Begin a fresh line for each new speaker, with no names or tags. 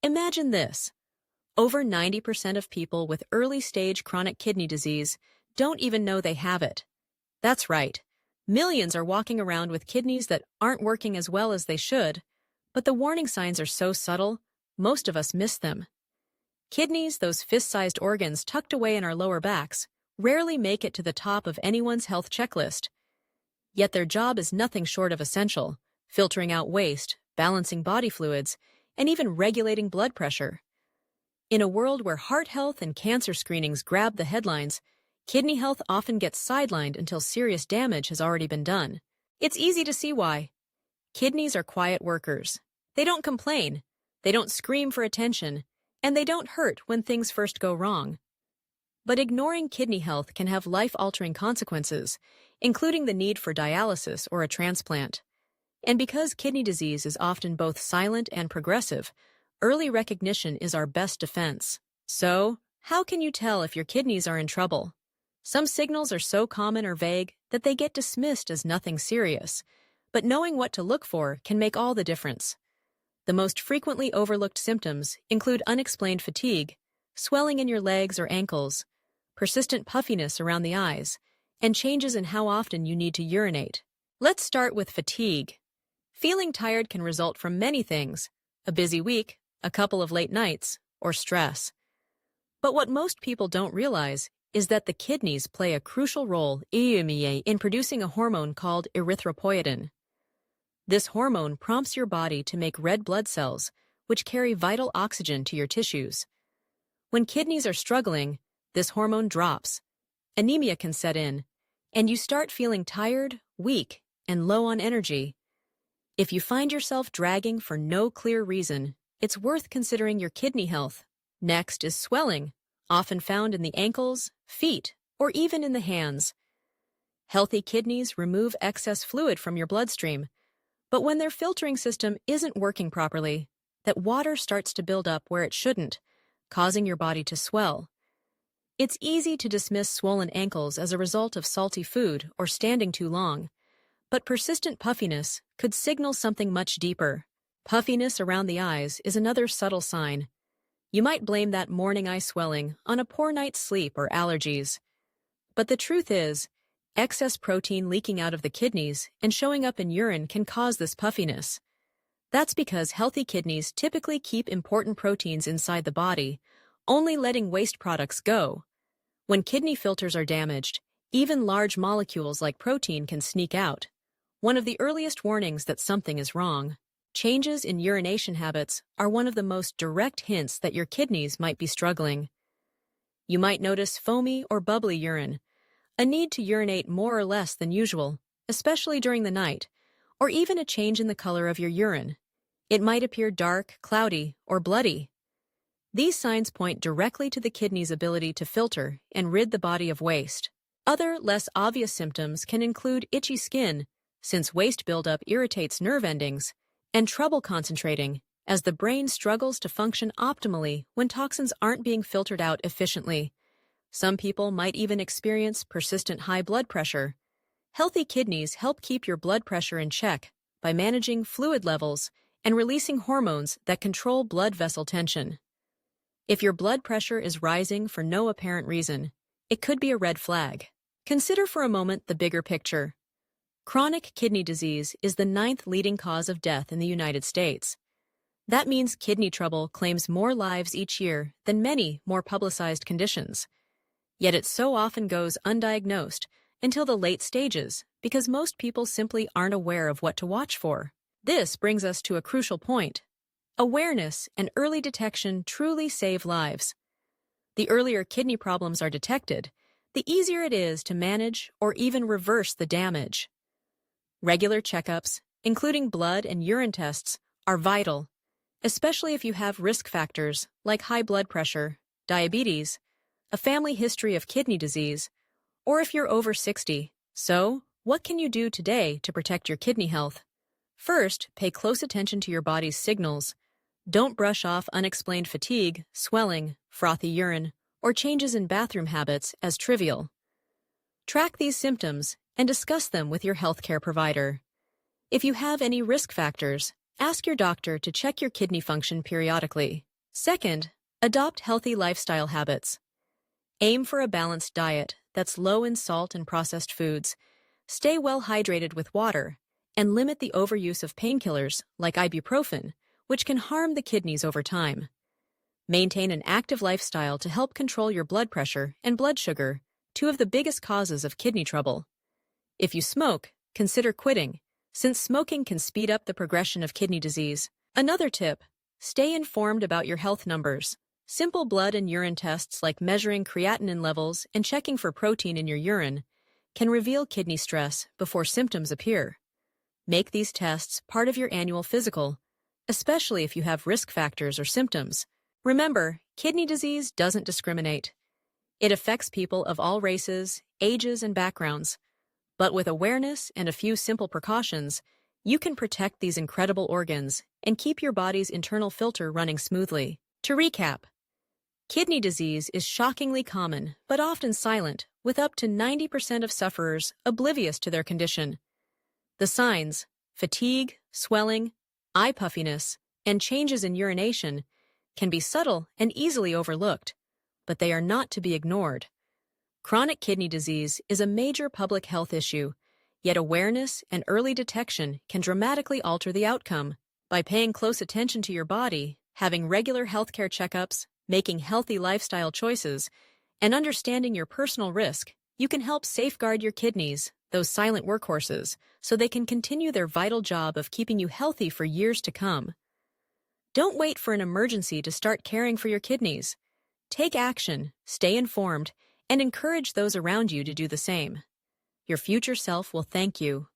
Imagine this. Over 90% of people with early-stage chronic kidney disease don't even know they have it. That's right. Millions are walking around with kidneys that aren't working as well as they should, but the warning signs are so subtle, most of us miss them. Kidneys, those fist-sized organs tucked away in our lower backs, rarely make it to the top of anyone's health checklist. Yet their job is nothing short of essential, filtering out waste, balancing body fluids, and even regulating blood pressure. In a world where heart health and cancer screenings grab the headlines, kidney health often gets sidelined until serious damage has already been done. It's easy to see why. Kidneys are quiet workers. They don't complain, they don't scream for attention, and they don't hurt when things first go wrong. But ignoring kidney health can have life-altering consequences, including the need for dialysis or a transplant. And because kidney disease is often both silent and progressive, early recognition is our best defense. So, how can you tell if your kidneys are in trouble? Some signals are so common or vague that they get dismissed as nothing serious, but knowing what to look for can make all the difference. The most frequently overlooked symptoms include unexplained fatigue, swelling in your legs or ankles, persistent puffiness around the eyes, and changes in how often you need to urinate. Let's start with fatigue. Feeling tired can result from many things: a busy week, a couple of late nights, or stress. But what most people don't realize is that the kidneys play a crucial role in producing a hormone called erythropoietin. This hormone prompts your body to make red blood cells, which carry vital oxygen to your tissues. When kidneys are struggling, this hormone drops. Anemia can set in, and you start feeling tired, weak, and low on energy. If you find yourself dragging for no clear reason, it's worth considering your kidney health. Next is swelling, often found in the ankles, feet, or even in the hands. Healthy kidneys remove excess fluid from your bloodstream, but when their filtering system isn't working properly, that water starts to build up where it shouldn't, causing your body to swell. It's easy to dismiss swollen ankles as a result of salty food or standing too long, but persistent puffiness could signal something much deeper. Puffiness around the eyes is another subtle sign. You might blame that morning eye swelling on a poor night's sleep or allergies. But the truth is, excess protein leaking out of the kidneys and showing up in urine can cause this puffiness. That's because healthy kidneys typically keep important proteins inside the body, only letting waste products go. When kidney filters are damaged, even large molecules like protein can sneak out. One of the earliest warnings that something is wrong. Changes in urination habits are one of the most direct hints that your kidneys might be struggling. You might notice foamy or bubbly urine, a need to urinate more or less than usual, especially during the night, or even a change in the color of your urine. It might appear dark, cloudy, or bloody. These signs point directly to the kidney's ability to filter and rid the body of waste. Other, less obvious symptoms can include itchy skin, since waste buildup irritates nerve endings, and trouble concentrating, as the brain struggles to function optimally when toxins aren't being filtered out efficiently. Some people might even experience persistent high blood pressure. Healthy kidneys help keep your blood pressure in check by managing fluid levels and releasing hormones that control blood vessel tension. If your blood pressure is rising for no apparent reason, it could be a red flag. Consider for a moment the bigger picture. Chronic kidney disease is the 9th leading cause of death in the United States. That means kidney trouble claims more lives each year than many more publicized conditions. Yet it so often goes undiagnosed until the late stages because most people simply aren't aware of what to watch for. This brings us to a crucial point. Awareness and early detection truly save lives. The earlier kidney problems are detected, the easier it is to manage or even reverse the damage. Regular checkups, including blood and urine tests, are vital, especially if you have risk factors like high blood pressure, diabetes, a family history of kidney disease, or if you're over 60. So, what can you do today to protect your kidney health? First, pay close attention to your body's signals. Don't brush off unexplained fatigue, swelling, frothy urine, or changes in bathroom habits as trivial. Track these symptoms and discuss them with your healthcare provider. If you have any risk factors, ask your doctor to check your kidney function periodically. Second, adopt healthy lifestyle habits. Aim for a balanced diet that's low in salt and processed foods. Stay well hydrated with water, and limit the overuse of painkillers like ibuprofen, which can harm the kidneys over time. Maintain an active lifestyle to help control your blood pressure and blood sugar, two of the biggest causes of kidney trouble. If you smoke, consider quitting, since smoking can speed up the progression of kidney disease. Another tip: stay informed about your health numbers. Simple blood and urine tests like measuring creatinine levels and checking for protein in your urine can reveal kidney stress before symptoms appear. Make these tests part of your annual physical, especially if you have risk factors or symptoms. Remember, kidney disease doesn't discriminate. It affects people of all races, ages, and backgrounds. But with awareness and a few simple precautions, you can protect these incredible organs and keep your body's internal filter running smoothly. To recap, kidney disease is shockingly common but often silent, with up to 90% of sufferers oblivious to their condition. The signs, fatigue, swelling, eye puffiness, and changes in urination, can be subtle and easily overlooked, but they are not to be ignored. Chronic kidney disease is a major public health issue, yet awareness and early detection can dramatically alter the outcome. By paying close attention to your body, having regular healthcare checkups, making healthy lifestyle choices, and understanding your personal risk, you can help safeguard your kidneys, those silent workhorses, so they can continue their vital job of keeping you healthy for years to come. Don't wait for an emergency to start caring for your kidneys. Take action, stay informed, and encourage those around you to do the same. Your future self will thank you.